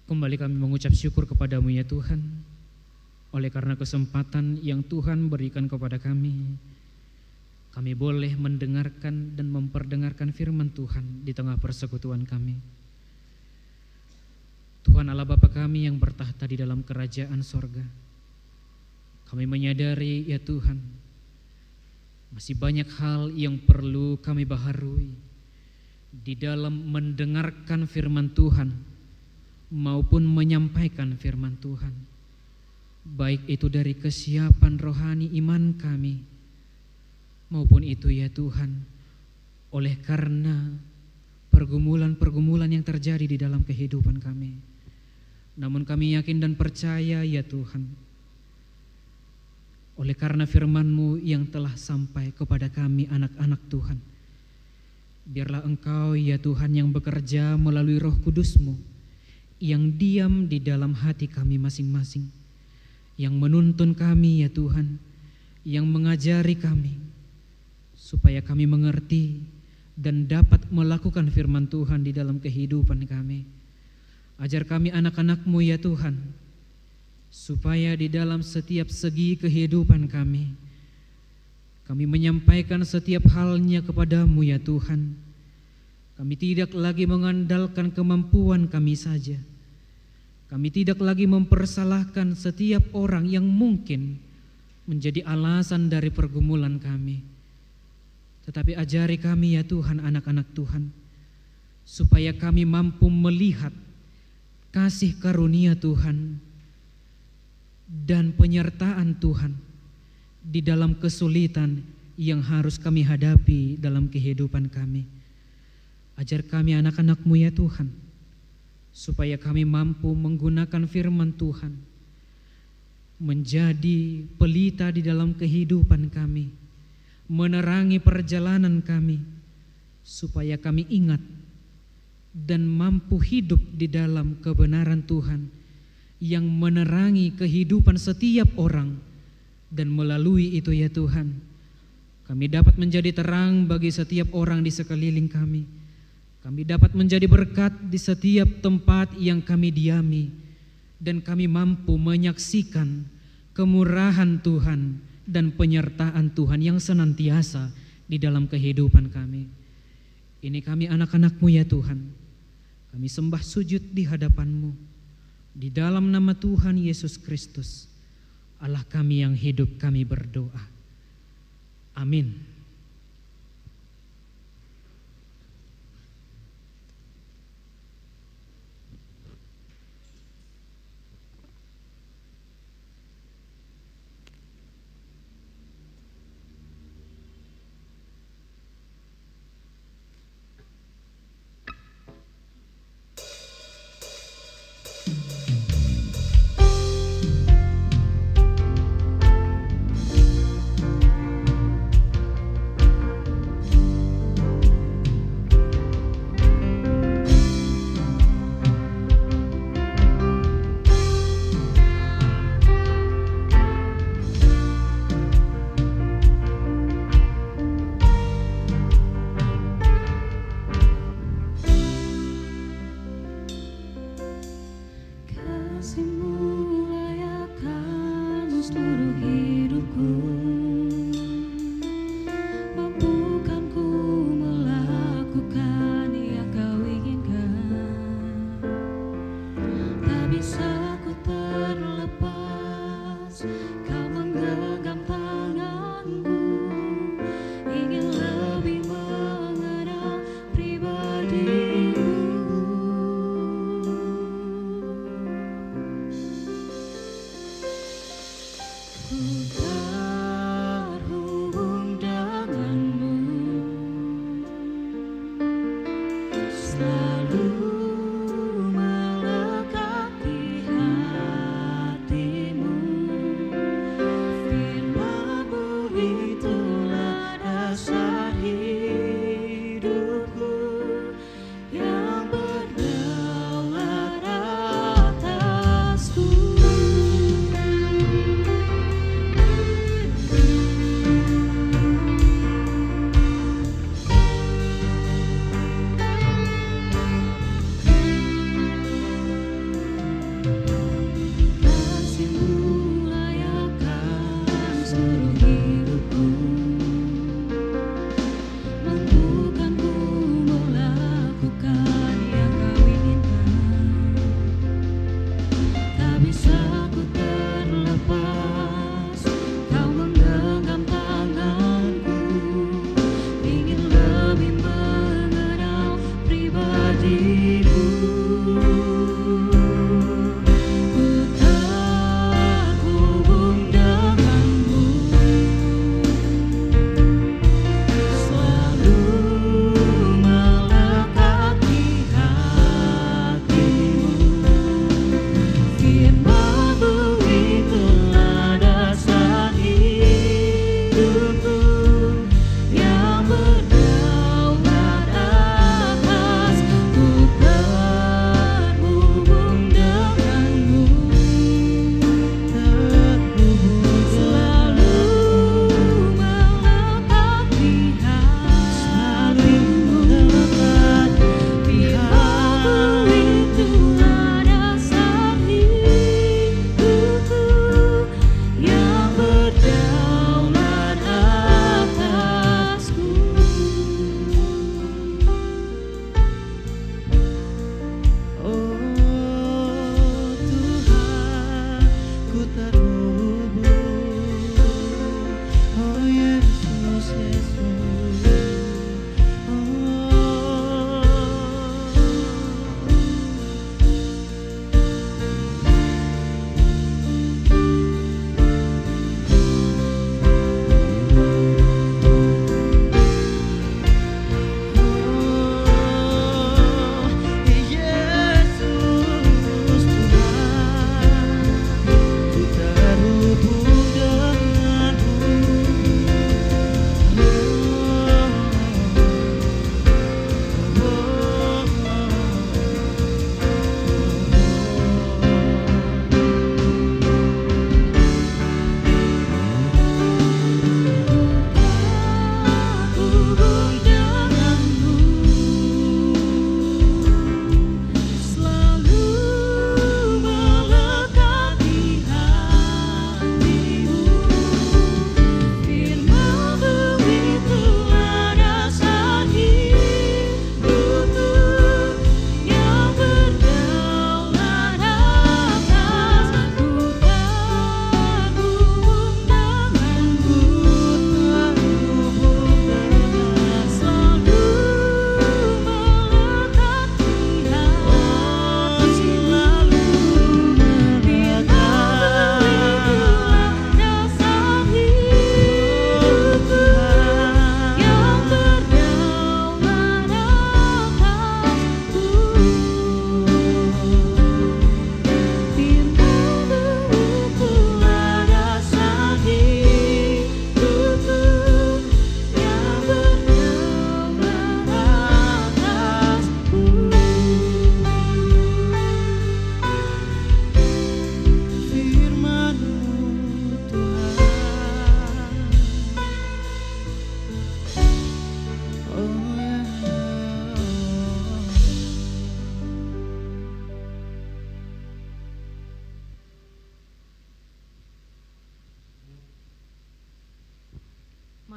Kembali kami mengucap syukur kepadamu ya Tuhan, oleh karena kesempatan yang Tuhan berikan kepada kami boleh mendengarkan dan memperdengarkan firman Tuhan di tengah persekutuan kami. Tuhan Allah Bapa kami yang bertahta di dalam kerajaan sorga, kami menyadari ya Tuhan, masih banyak hal yang perlu kami baharui di dalam mendengarkan firman Tuhan maupun menyampaikan firman Tuhan, baik itu dari kesiapan rohani iman kami maupun itu ya Tuhan, oleh karena pergumulan-pergumulan yang terjadi di dalam kehidupan kami. Namun kami yakin dan percaya ya Tuhan, oleh karena firman-Mu yang telah sampai kepada kami anak-anak Tuhan, biarlah Engkau ya Tuhan yang bekerja melalui Roh Kudus-Mu yang diam di dalam hati kami masing-masing, yang menuntun kami ya Tuhan, yang mengajari kami supaya kami mengerti dan dapat melakukan firman Tuhan di dalam kehidupan kami. Ajar kami anak-anak-Mu ya Tuhan, supaya di dalam setiap segi kehidupan kami menyampaikan setiap halnya kepada-Mu ya Tuhan. Kami tidak lagi mengandalkan kemampuan kami saja. Kami tidak lagi mempersalahkan setiap orang yang mungkin menjadi alasan dari pergumulan kami. Tetapi ajari kami ya Tuhan, anak-anak Tuhan, supaya kami mampu melihat kasih karunia Tuhan dan penyertaan Tuhan di dalam kesulitan yang harus kami hadapi dalam kehidupan kami. Ajar kami anak-anak-Mu ya Tuhan, supaya kami mampu menggunakan firman Tuhan menjadi pelita di dalam kehidupan kami, menerangi perjalanan kami, supaya kami ingat dan mampu hidup di dalam kebenaran Tuhan yang menerangi kehidupan setiap orang. Dan melalui itu ya Tuhan, kami dapat menjadi terang bagi setiap orang di sekeliling kami. Kami dapat menjadi berkat di setiap tempat yang kami diami, dan kami mampu menyaksikan kemurahan Tuhan dan penyertaan Tuhan yang senantiasa di dalam kehidupan kami. Ini kami anak-anak-Mu ya Tuhan, kami sembah sujud di hadapan-Mu, di dalam nama Tuhan Yesus Kristus, Allah kami yang hidup, kami berdoa. Amin.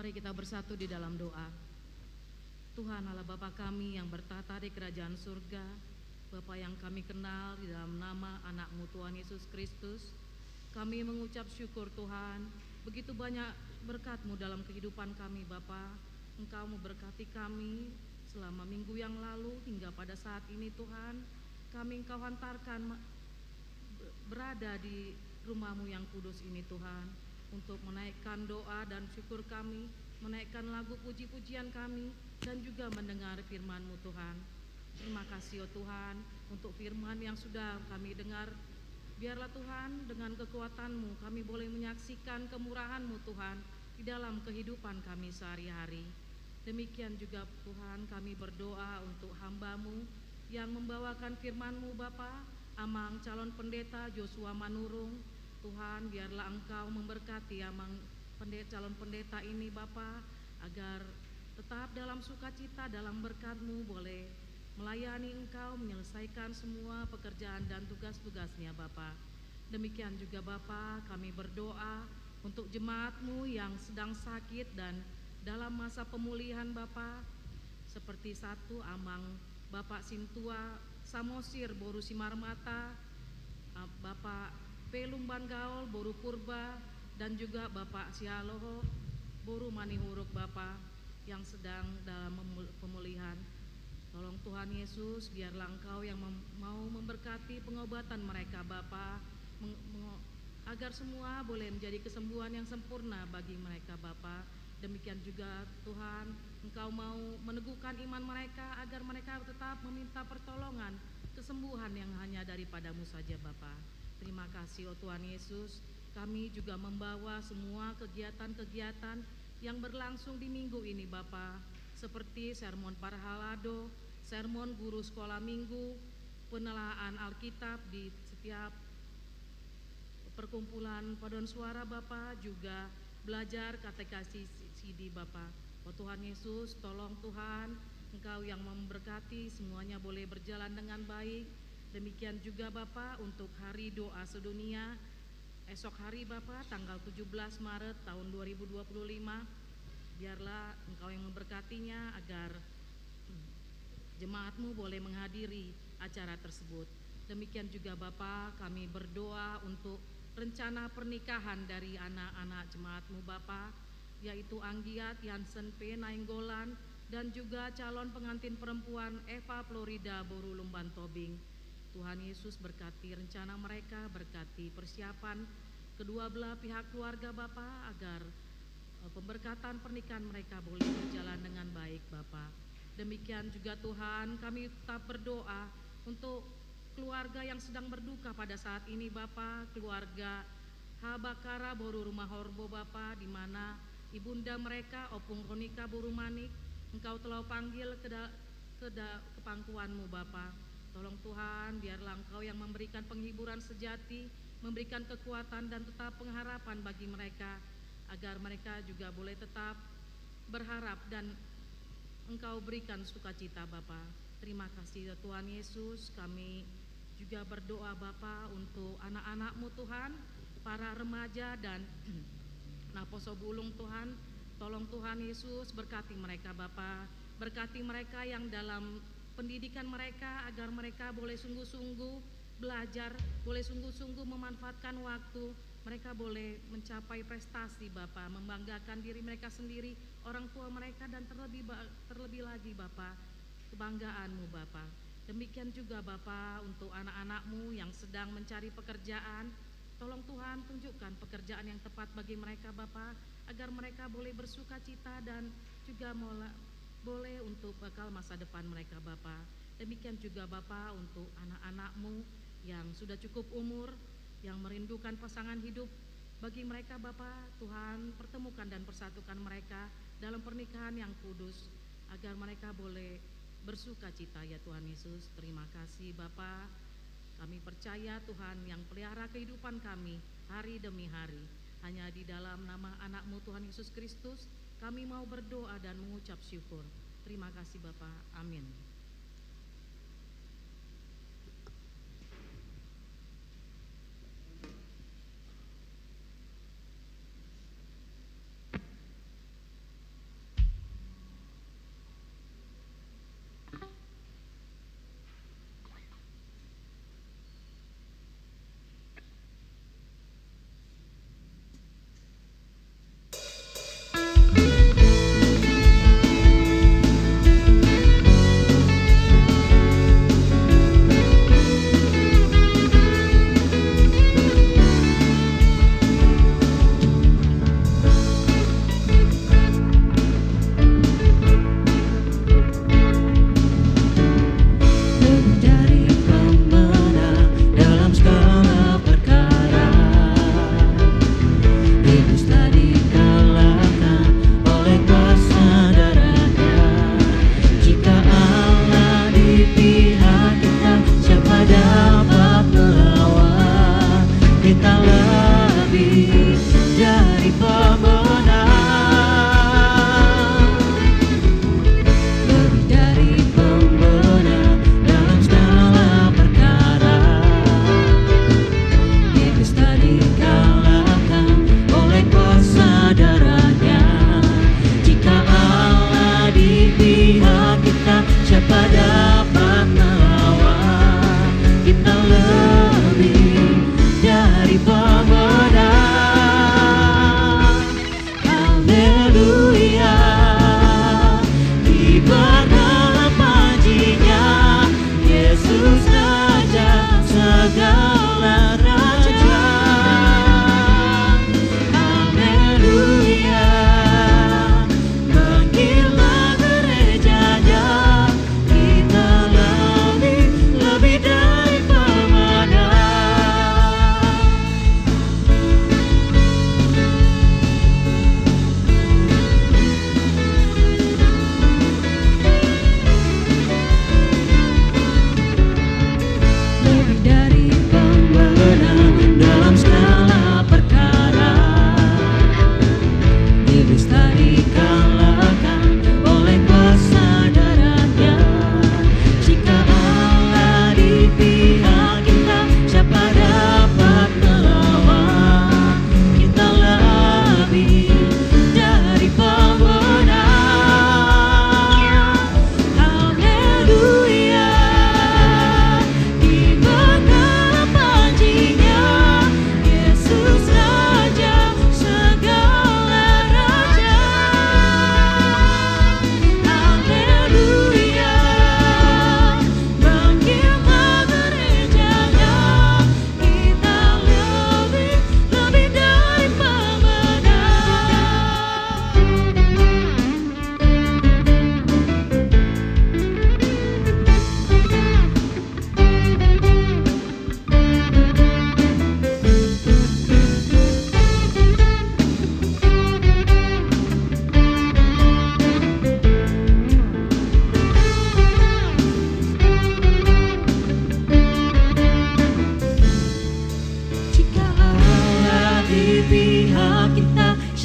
Mari kita bersatu di dalam doa. Tuhan Allah Bapa kami yang bertata di kerajaan surga, Bapa yang kami kenal di dalam nama anak-Mu Tuhan Yesus Kristus, kami mengucap syukur Tuhan, begitu banyak berkat-Mu dalam kehidupan kami Bapa. Engkau memberkati kami selama minggu yang lalu hingga pada saat ini Tuhan, kami Engkau hantarkan berada di rumah-Mu yang kudus ini Tuhan, untuk menaikkan doa dan syukur kami, menaikkan lagu puji-pujian kami, dan juga mendengar firman-Mu Tuhan. Terima kasih oh Tuhan untuk firman yang sudah kami dengar. Biarlah Tuhan dengan kekuatan-Mu kami boleh menyaksikan kemurahan-Mu Tuhan di dalam kehidupan kami sehari-hari. Demikian juga Tuhan kami berdoa untuk hamba-Mu yang membawakan firman-Mu Bapa, Amang calon pendeta Joshua Manurung. Tuhan biarlah Engkau memberkati Amang calon pendeta ini Bapa, agar tetap dalam sukacita, dalam berkat-Mu boleh melayani Engkau, menyelesaikan semua pekerjaan dan tugas-tugasnya Bapa. Demikian juga Bapa kami berdoa untuk jemaat-Mu yang sedang sakit dan dalam masa pemulihan Bapa, seperti satu Amang Bapak Sintua Samosir Boru Simarmata, Bapak Pelumban Gaul Boru Purba, dan juga Bapak Sialoho Boru Manihuruk Bapa yang sedang dalam pemulihan. Tolong Tuhan Yesus, biarlah Engkau yang mau memberkati pengobatan mereka Bapa, agar semua boleh menjadi kesembuhan yang sempurna bagi mereka Bapa. Demikian juga Tuhan, Engkau mau meneguhkan iman mereka agar mereka tetap meminta pertolongan, kesembuhan yang hanya daripada-Mu saja Bapa. Terima kasih oh Tuhan Yesus. Kami juga membawa semua kegiatan-kegiatan yang berlangsung di minggu ini Bapa, seperti sermon Parhalado, sermon guru sekolah minggu, penelaaan Alkitab di setiap perkumpulan paduan suara Bapa, juga belajar katekasi CD Bapa. Oh Tuhan Yesus, tolong Tuhan, Engkau yang memberkati semuanya boleh berjalan dengan baik. Demikian juga Bapa untuk hari doa sedunia esok hari Bapa, tanggal 17 Maret tahun 2025. Biarlah Engkau yang memberkatinya agar jemaat-Mu boleh menghadiri acara tersebut. Demikian juga Bapa, kami berdoa untuk rencana pernikahan dari anak-anak jemaat-Mu Bapa, yaitu Anggiat Yansen P. Nainggolan dan juga calon pengantin perempuan Eva Florida Boru Lumban Tobing. Tuhan Yesus berkati rencana mereka, berkati persiapan kedua belah pihak keluarga Bapa, agar pemberkatan pernikahan mereka boleh berjalan dengan baik Bapa. Demikian juga Tuhan, kami tetap berdoa untuk keluarga yang sedang berduka pada saat ini Bapa, keluarga Habakara Boru Rumah Horbo Bapa, di mana ibunda mereka Opung Ronika Boru Manik, Engkau telah panggil ke pangkuan-Mu Bapa. Tolong Tuhan, biarlah Engkau yang memberikan penghiburan sejati, memberikan kekuatan dan tetap pengharapan bagi mereka, agar mereka juga boleh tetap berharap dan Engkau berikan sukacita Bapa. Terima kasih Tuhan Yesus. Kami juga berdoa Bapa untuk anak-anak-Mu Tuhan, para remaja dan Naposo Bulung Tuhan. Tolong Tuhan Yesus, berkati mereka Bapa, berkati mereka yang dalam pendidikan mereka, agar mereka boleh sungguh-sungguh belajar, boleh sungguh-sungguh memanfaatkan waktu, mereka boleh mencapai prestasi Bapa, membanggakan diri mereka sendiri, orang tua mereka, dan terlebih lagi Bapa, kebanggaan-Mu Bapa. Demikian juga Bapa untuk anak-anak-Mu yang sedang mencari pekerjaan. Tolong Tuhan, tunjukkan pekerjaan yang tepat bagi mereka Bapa, agar mereka boleh bersuka cita dan juga boleh untuk bekal masa depan mereka Bapa. Demikian juga Bapa untuk anak-anak-Mu yang sudah cukup umur, yang merindukan pasangan hidup bagi mereka Bapa. Tuhan, pertemukan dan persatukan mereka dalam pernikahan yang kudus, agar mereka boleh bersuka cita ya Tuhan Yesus. Terima kasih Bapa. Kami percaya Tuhan yang pelihara kehidupan kami hari demi hari. Hanya di dalam nama anak-Mu Tuhan Yesus Kristus kami mau berdoa dan mengucap syukur. Terima kasih Bapa. Amin.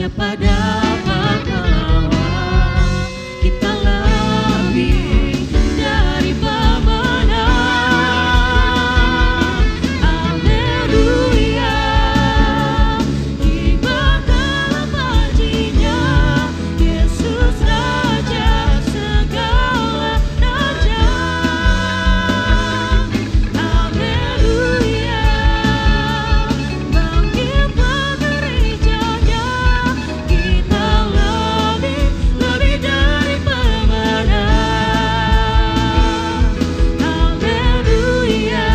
siapa dapat melawan? Kita lebih dari pemenang. Haleluya, kibar dalam pancinya, Yesus Raja segala raja. Haleluya, bangkitlah gerejanya, kita lebih dari pemenang. Haleluya,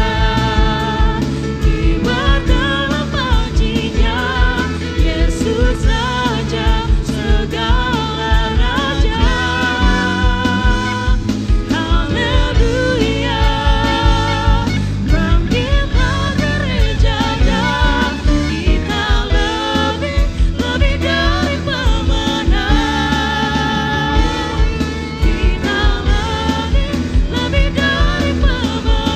kibar dalam pancinya, Yesus Raja segala raja. Haleluya, bangkitlah gerejanya, kita lebih dari pemenang. Kita lebih dari pemenang.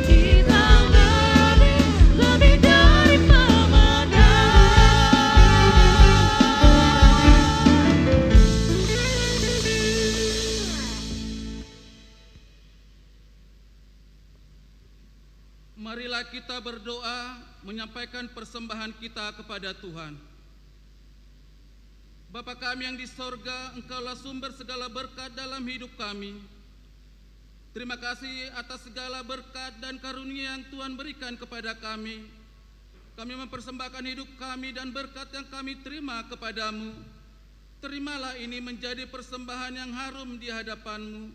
Kita lebih dari Marilah kita berdoa menyampaikan persembahan kita kepada Tuhan. Bapa kami yang di sorga, Engkaulah sumber segala berkat dalam hidup kami. Terima kasih atas segala berkat dan karunia yang Tuhan berikan kepada kami. Kami mempersembahkan hidup kami dan berkat yang kami terima kepadamu. Terimalah ini menjadi persembahan yang harum di hadapan-Mu.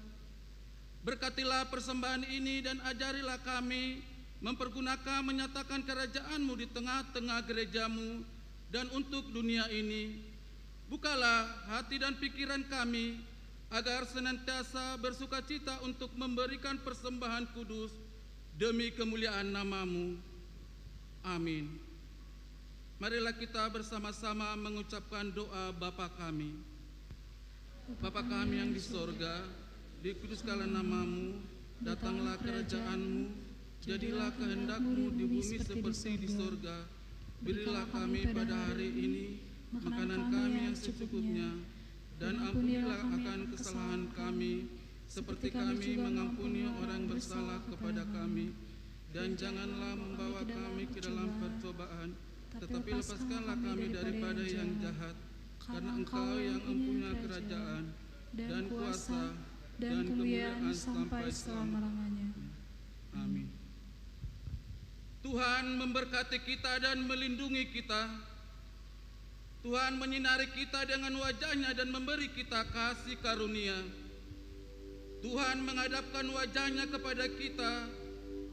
Berkatilah persembahan ini dan ajarilah kami mempergunakan menyatakan kerajaan-Mu di tengah-tengah gereja-Mu dan untuk dunia ini. Bukalah hati dan pikiran kami agar senantiasa bersukacita untuk memberikan persembahan kudus demi kemuliaan nama-Mu. Amin. Marilah kita bersama-sama mengucapkan doa Bapa kami. Bapa kami yang di sorga, dikuduskanlah nama-Mu, datanglah kerajaan-Mu, jadilah kehendak-Mu di bumi seperti di sorga. Berilah kami pada hari ini makanan kami yang secukupnya, dan ampunilah akan kesalahan kami, seperti kami mengampuni orang bersalah kepada kami. Dan janganlah membawa kami ke dalam percobaan, tetapi lepaskanlah kami daripada yang jahat, karena Engkau yang mempunyai kerajaan, dan kuasa, dan kemuliaan sampai selama-lamanya. Amin. Tuhan memberkati kita dan melindungi kita. Tuhan menyinari kita dengan wajah-Nya dan memberi kita kasih karunia. Tuhan menghadapkan wajah-Nya kepada kita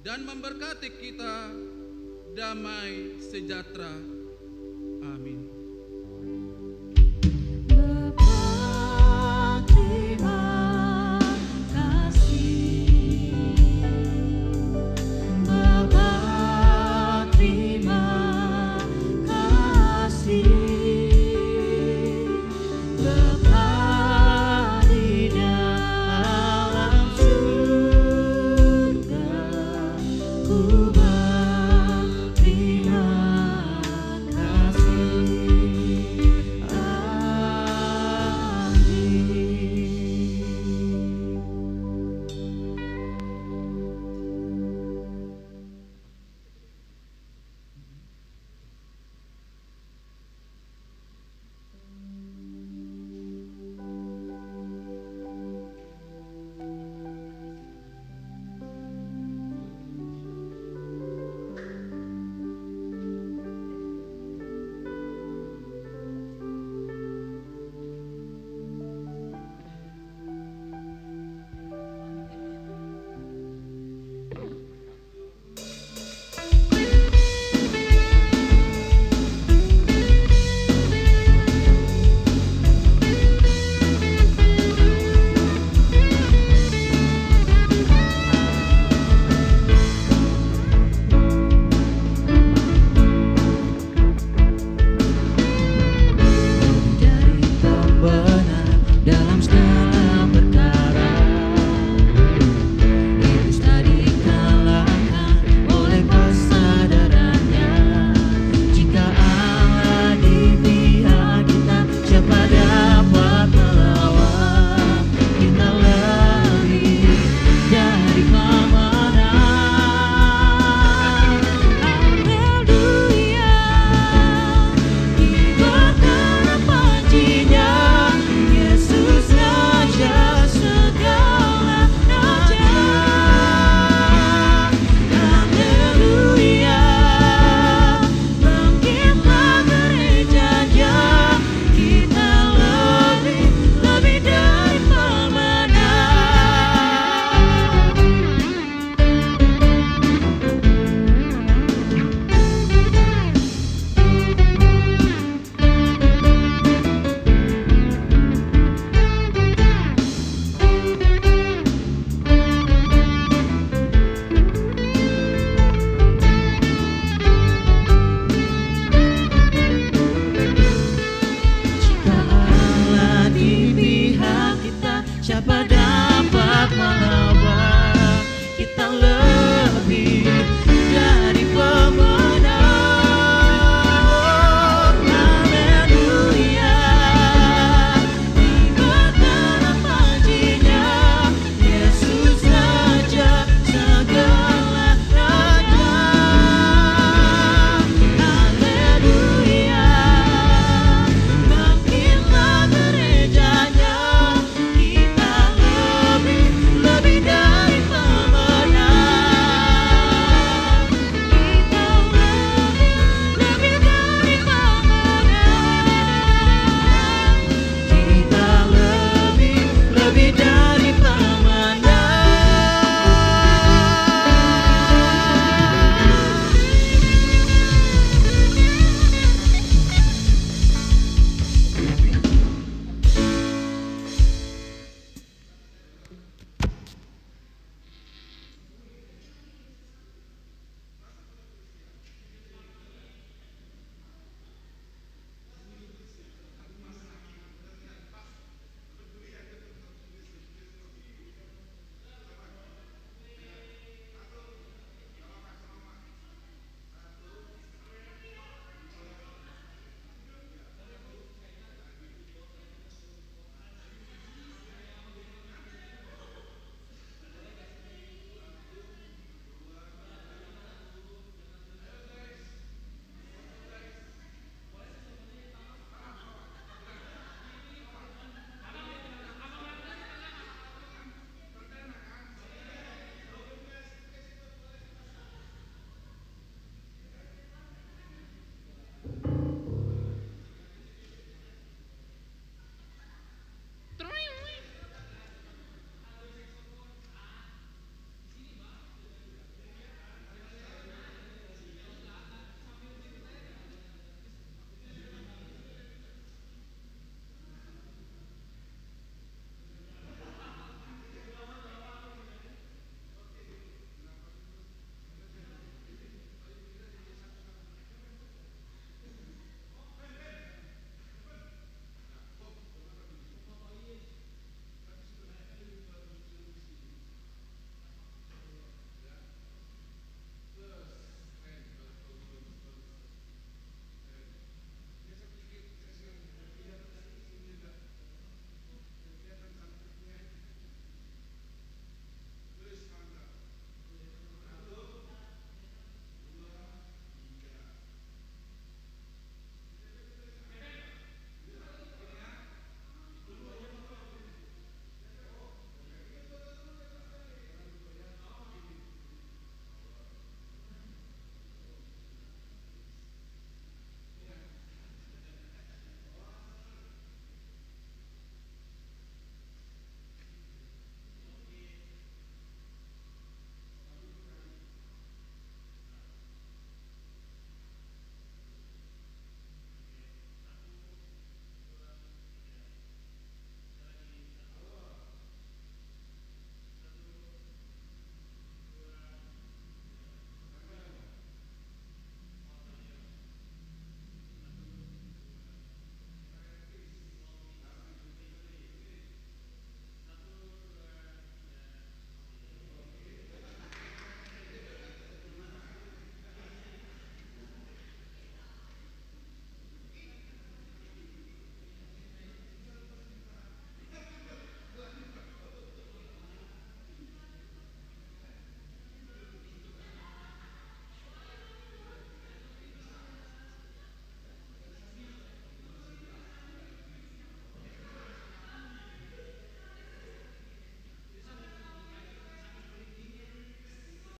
dan memberkati kita damai sejahtera. Amin.